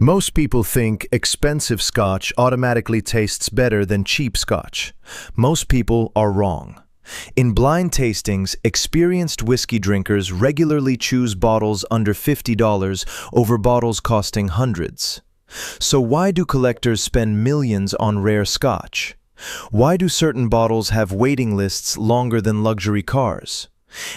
Most people think expensive Scotch automatically tastes better than cheap Scotch. Most people are wrong. In blind tastings, experienced whiskey drinkers regularly choose bottles under $50 over bottles costing hundreds. So why do collectors spend millions on rare Scotch? Why do certain bottles have waiting lists longer than luxury cars?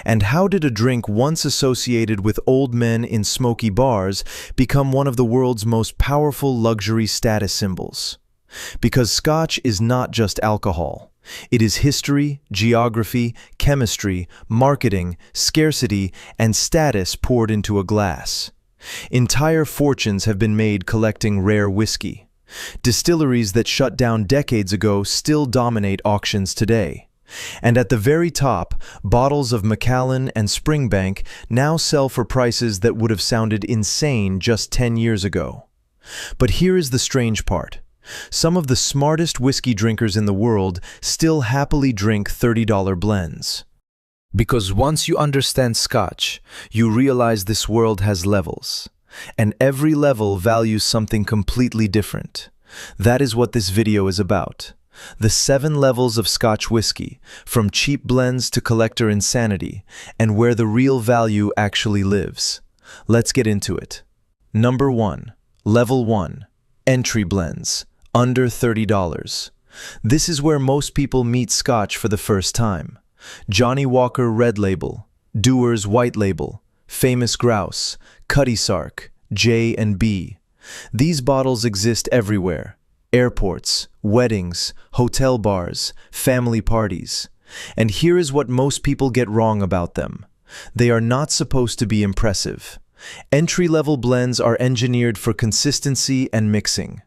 And how did a drink once associated with old men in smoky bars become one of the world's most powerful luxury status symbols? Because Scotch is not just alcohol. It is history, geography, chemistry, marketing, scarcity, and status poured into a glass. Entire fortunes have been made collecting rare whiskey. Distilleries that shut down decades ago still dominate auctions today. And at the very top, bottles of Macallan and Springbank now sell for prices that would have sounded insane just 10 years ago. But here is the strange part. Some of the smartest whiskey drinkers in the world still happily drink $30 blends. Because once you understand Scotch, you realize this world has levels. And every level values something completely different. That is what this video is about. The 7 levels of Scotch whiskey, from cheap blends to collector insanity, and where the real value actually lives. Let's get into it. Number 1. Level 1. Entry blends, under $30. This is where most people meet Scotch for the first time. Johnnie Walker Red Label, Dewar's White Label, Famous Grouse, Cutty Sark, J&B. These bottles exist everywhere. Airports, weddings, hotel bars, family parties. And here is what most people get wrong about them. They are not supposed to be impressive. Entry-level blends are engineered for consistency and mixing.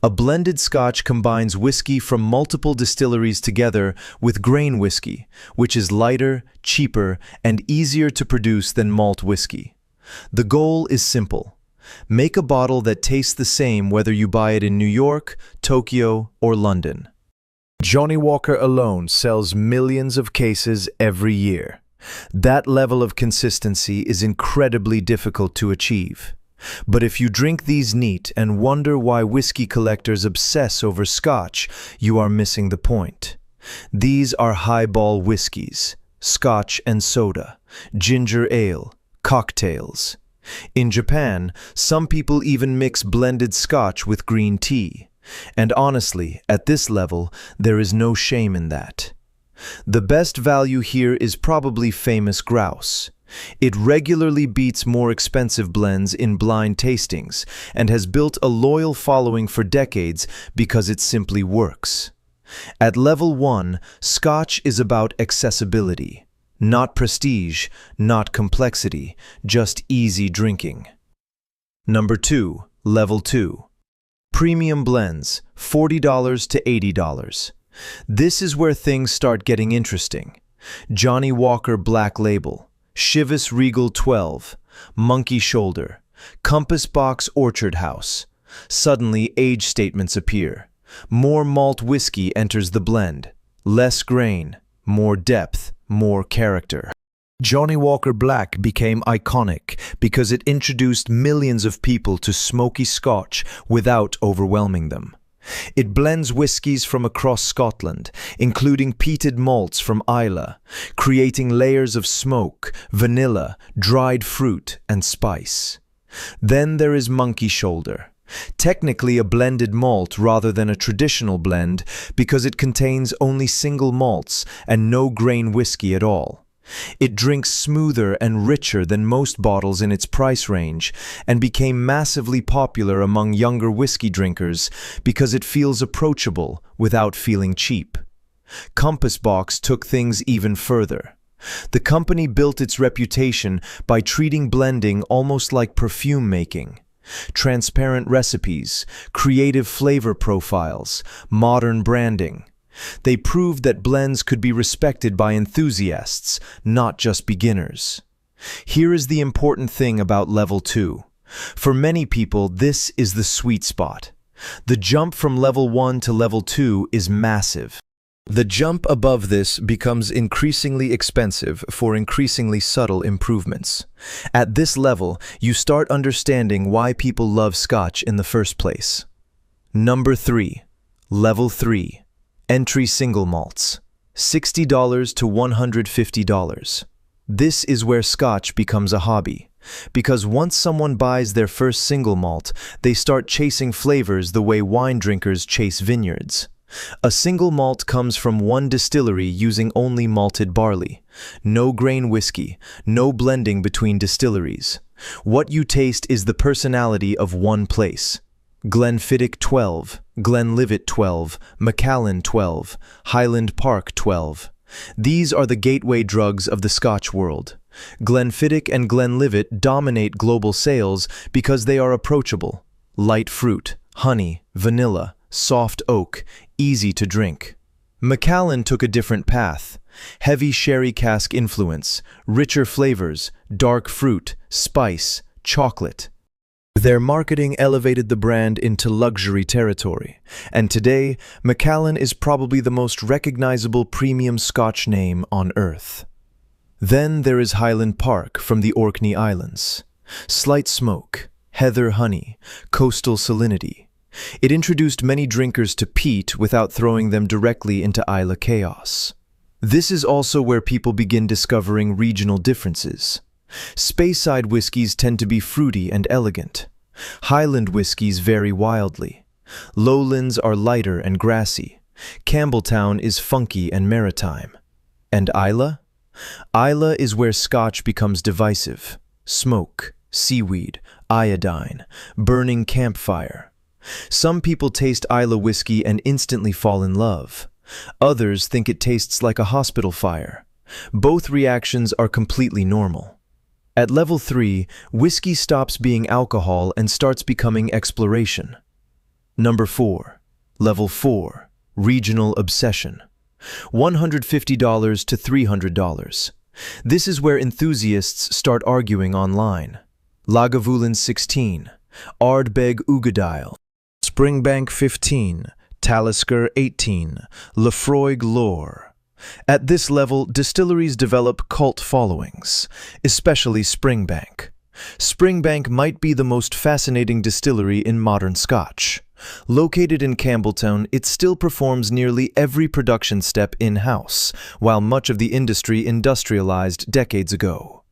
A blended Scotch combines whiskey from multiple distilleries together with grain whiskey, which is lighter, cheaper, and easier to produce than malt whiskey. The goal is simple. Make a bottle that tastes the same whether you buy it in New York, Tokyo, or London. Johnnie Walker alone sells millions of cases every year. That level of consistency is incredibly difficult to achieve. But if you drink these neat and wonder why whiskey collectors obsess over Scotch, you are missing the point. These are highball whiskies, Scotch and soda, ginger ale, cocktails. In Japan, some people even mix blended Scotch with green tea. And honestly, at this level, there is no shame in that. The best value here is probably Famous Grouse. It regularly beats more expensive blends in blind tastings and has built a loyal following for decades because it simply works. At level 1, Scotch is about accessibility. Not prestige, not complexity, just easy drinking. Number 2. Level 2. Premium blends, $40 to $80. This is where things start getting interesting. Johnnie Walker Black Label, Chivas Regal 12, Monkey Shoulder, Compass Box Orchard House. Suddenly, age statements appear. More malt whiskey enters the blend. Less grain, more depth, more character. Johnnie Walker Black became iconic because it introduced millions of people to smoky Scotch without overwhelming them. It blends whiskies from across Scotland, including peated malts from Islay, creating layers of smoke, vanilla, dried fruit, and spice. Then there is Monkey Shoulder. Technically a blended malt rather than a traditional blend because it contains only single malts and no grain whiskey at all. It drinks smoother and richer than most bottles in its price range and became massively popular among younger whiskey drinkers because it feels approachable without feeling cheap. Compass Box took things even further. The company built its reputation by treating blending almost like perfume making. Transparent recipes, creative flavor profiles, modern branding. They proved that blends could be respected by enthusiasts, not just beginners. Here is the important thing about level 2. For many people, this is the sweet spot. The jump from level 1 to level 2 is massive. The jump above this becomes increasingly expensive for increasingly subtle improvements. At this level, you start understanding why people love Scotch in the first place. Number 3. Level 3. Entry single malts. $60 to $150. This is where Scotch becomes a hobby, because once someone buys their first single malt, they start chasing flavors the way wine drinkers chase vineyards. A single malt comes from one distillery using only malted barley. No grain whiskey, no blending between distilleries. What you taste is the personality of one place. Glenfiddich 12, Glenlivet 12, Macallan 12, Highland Park 12. These are the gateway drugs of the Scotch world. Glenfiddich and Glenlivet dominate global sales because they are approachable. Light fruit, honey, vanilla, soft oak, easy to drink. Macallan took a different path. Heavy sherry cask influence, richer flavors, dark fruit, spice, chocolate. Their marketing elevated the brand into luxury territory, and today, Macallan is probably the most recognizable premium Scotch name on earth. Then there is Highland Park from the Orkney Islands. Slight smoke, heather honey, coastal salinity. It introduced many drinkers to peat without throwing them directly into Islay chaos. This is also where people begin discovering regional differences. Speyside whiskies tend to be fruity and elegant. Highland whiskies vary wildly. Lowlands are lighter and grassy. Campbelltown is funky and maritime. And Islay? Islay is where Scotch becomes divisive. Smoke, seaweed, iodine, burning campfire. Some people taste Islay whiskey and instantly fall in love. Others think it tastes like a hospital fire. Both reactions are completely normal. At level 3, whiskey stops being alcohol and starts becoming exploration. Number 4. Level 4. Regional obsession. $150 to $300. This is where enthusiasts start arguing online. Lagavulin 16, Ardbeg Ugadile, Springbank 15, Talisker 18, Lefroy Lore. At this level, distilleries develop cult followings, especially Springbank. Springbank might be the most fascinating distillery in modern Scotch. Located in Campbelltown, it still performs nearly every production step in-house, while much of the industry industrialized decades ago.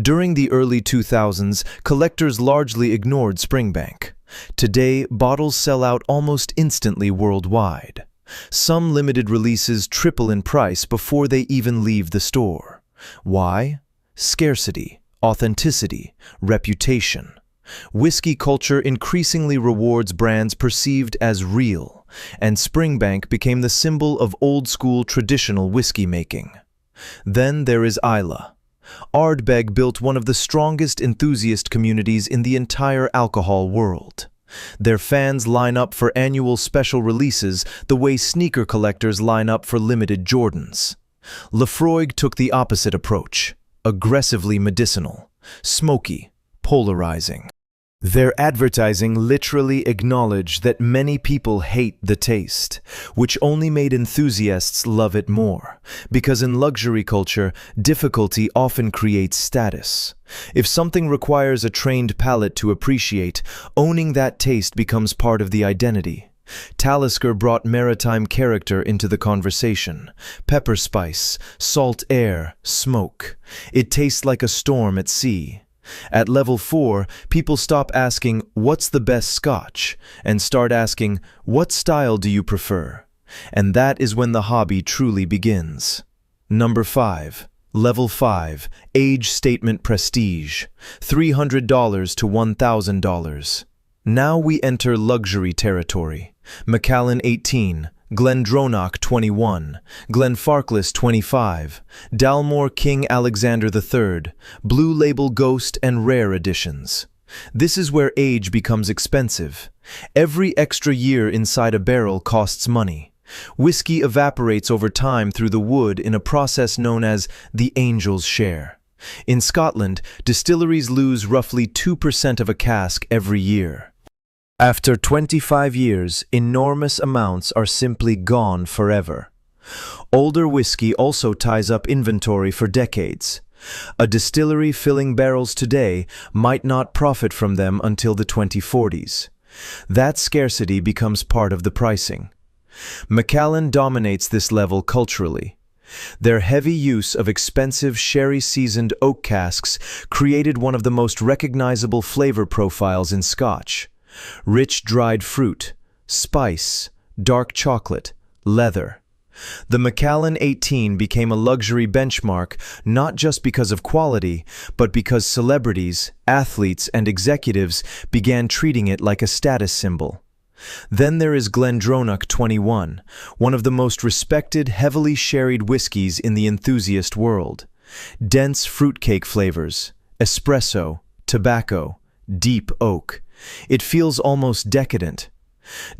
During the early 2000s, collectors largely ignored Springbank. Today, bottles sell out almost instantly worldwide. Some limited releases triple in price before they even leave the store. Why? Scarcity, authenticity, reputation. Whiskey culture increasingly rewards brands perceived as real, and Springbank became the symbol of old-school traditional whiskey making. Then there is Islay. Ardbeg built one of the strongest enthusiast communities in the entire alcohol world. Their fans line up for annual special releases the way sneaker collectors line up for limited Jordans. Lefroy took the opposite approach, aggressively medicinal, smoky, polarizing. Their advertising literally acknowledged that many people hate the taste, which only made enthusiasts love it more, because in luxury culture, difficulty often creates status. If something requires a trained palate to appreciate, owning that taste becomes part of the identity. Talisker brought maritime character into the conversation. Pepper spice, salt air, smoke. It tastes like a storm at sea. At level 4, people stop asking, "What's the best Scotch?" and start asking, "What style do you prefer?" And that is when the hobby truly begins. Number 5. Level 5. Age Statement Prestige. $300 to $1,000. Now we enter luxury territory. Macallan 18. Glendronach 21, Glenfarclas 25, Dalmore King Alexander III, Blue Label Ghost and Rare editions. This is where age becomes expensive. Every extra year inside a barrel costs money. Whiskey evaporates over time through the wood in a process known as the angel's share. In Scotland, distilleries lose roughly 2% of a cask every year. After 25 years, enormous amounts are simply gone forever. Older whiskey also ties up inventory for decades. A distillery filling barrels today might not profit from them until the 2040s. That scarcity becomes part of the pricing. Macallan dominates this level culturally. Their heavy use of expensive sherry-seasoned oak casks created one of the most recognizable flavor profiles in Scotch. Rich dried fruit, spice, dark chocolate, leather. The Macallan 18 became a luxury benchmark not just because of quality, but because celebrities, athletes, and executives began treating it like a status symbol. Then there is Glendronach 21, one of the most respected, heavily sherried whiskies in the enthusiast world. Dense fruitcake flavors, espresso, tobacco, deep oak. It feels almost decadent.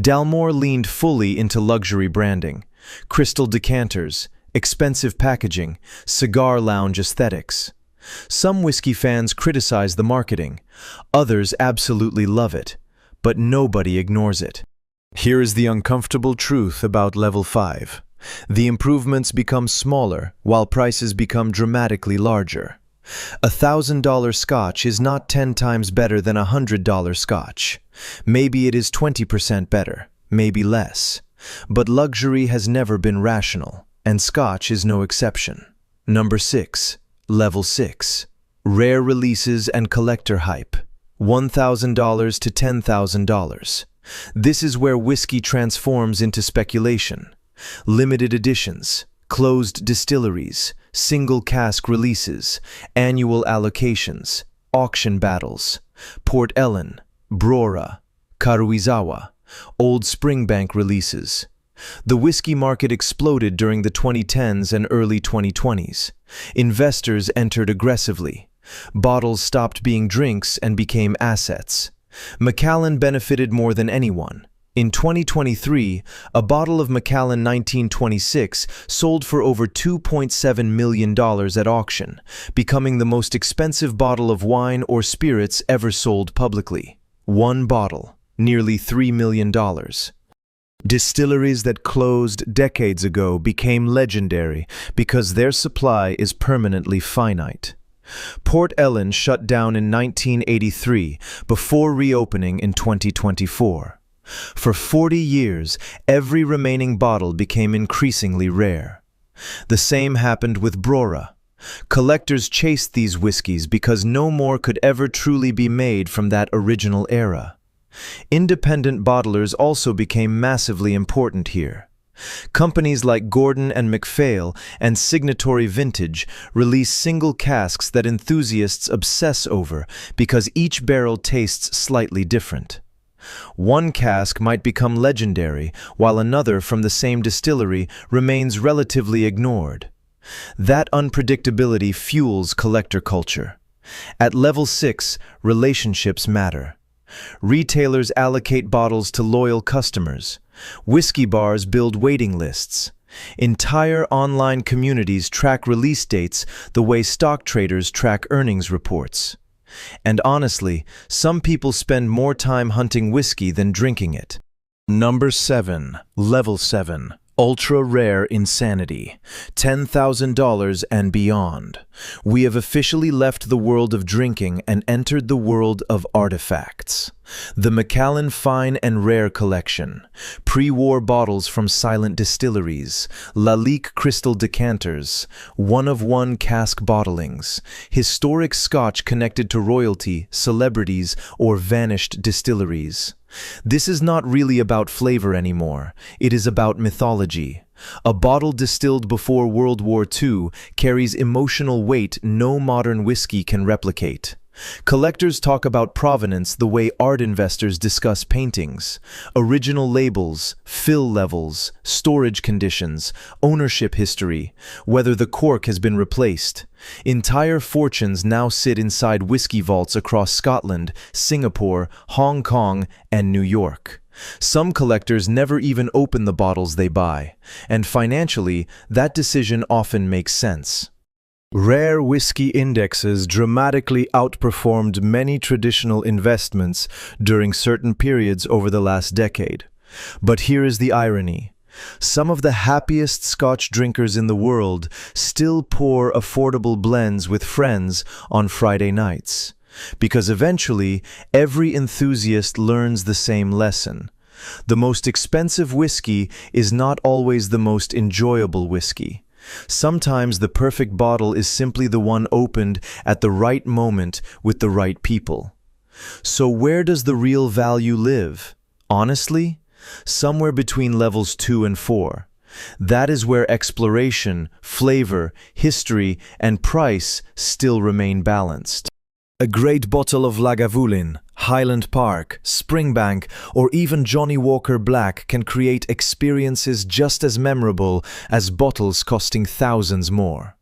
Dalmore leaned fully into luxury branding. Crystal decanters, expensive packaging, cigar lounge aesthetics. Some whiskey fans criticize the marketing. Others absolutely love it. But nobody ignores it. Here is the uncomfortable truth about Level 5. The improvements become smaller, while prices become dramatically larger. $1,000 Scotch is not 10 times better than $100 Scotch. Maybe it is 20% better, maybe less. But luxury has never been rational, and Scotch is no exception. Number 6. Level 6. Rare releases and collector hype. $1,000 to $10,000. This is where whiskey transforms into speculation. Limited editions, closed distilleries, single cask releases, annual allocations, auction battles. Port Ellen, Brora, Karuizawa, Old Springbank releases. The whiskey market exploded during the 2010s and early 2020s. Investors entered aggressively. Bottles stopped being drinks and became assets. Macallan benefited more than anyone. In 2023, a bottle of Macallan 1926 sold for over $2.7 million at auction, becoming the most expensive bottle of wine or spirits ever sold publicly. One bottle, nearly $3 million. Distilleries that closed decades ago became legendary because their supply is permanently finite. Port Ellen shut down in 1983 before reopening in 2024. For 40 years, every remaining bottle became increasingly rare. The same happened with Brora. Collectors chased these whiskies because no more could ever truly be made from that original era. Independent bottlers also became massively important here. Companies like Gordon and MacPhail and Signatory Vintage release single casks that enthusiasts obsess over because each barrel tastes slightly different. One cask might become legendary, while another from the same distillery remains relatively ignored. That unpredictability fuels collector culture. At Level 6, relationships matter. Retailers allocate bottles to loyal customers. Whiskey bars build waiting lists. Entire online communities track release dates the way stock traders track earnings reports. And honestly, some people spend more time hunting whiskey than drinking it. Number 7. Level 7. Ultra-rare insanity. $10,000 and beyond. We have officially left the world of drinking and entered the world of artifacts. The Macallan Fine and Rare Collection. Pre-war bottles from silent distilleries. Lalique crystal decanters. One-of-one cask bottlings. Historic Scotch connected to royalty, celebrities, or vanished distilleries. This is not really about flavor anymore. It is about mythology. A bottle distilled before World War II carries emotional weight no modern whiskey can replicate. Collectors talk about provenance the way art investors discuss paintings. Original labels, fill levels, storage conditions, ownership history, whether the cork has been replaced. Entire fortunes now sit inside whiskey vaults across Scotland, Singapore, Hong Kong, and New York. Some collectors never even open the bottles they buy, and financially, that decision often makes sense. Rare whiskey indexes dramatically outperformed many traditional investments during certain periods over the last decade. But here is the irony. Some of the happiest Scotch drinkers in the world still pour affordable blends with friends on Friday nights. Because eventually, every enthusiast learns the same lesson. The most expensive whiskey is not always the most enjoyable whiskey. Sometimes the perfect bottle is simply the one opened at the right moment with the right people. So where does the real value live? Honestly, somewhere between levels 2 and 4. That is where exploration, flavor, history, and price still remain balanced. A great bottle of Lagavulin, Highland Park, Springbank, or even Johnnie Walker Black can create experiences just as memorable as bottles costing thousands more.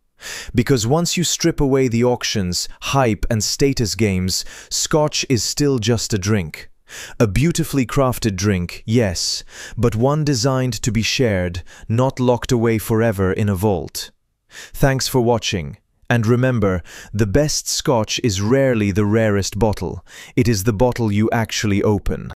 Because once you strip away the auctions, hype, and status games, Scotch is still just a drink. A beautifully crafted drink, yes, but one designed to be shared, not locked away forever in a vault. Thanks for watching. And remember, the best Scotch is rarely the rarest bottle. It is the bottle you actually open.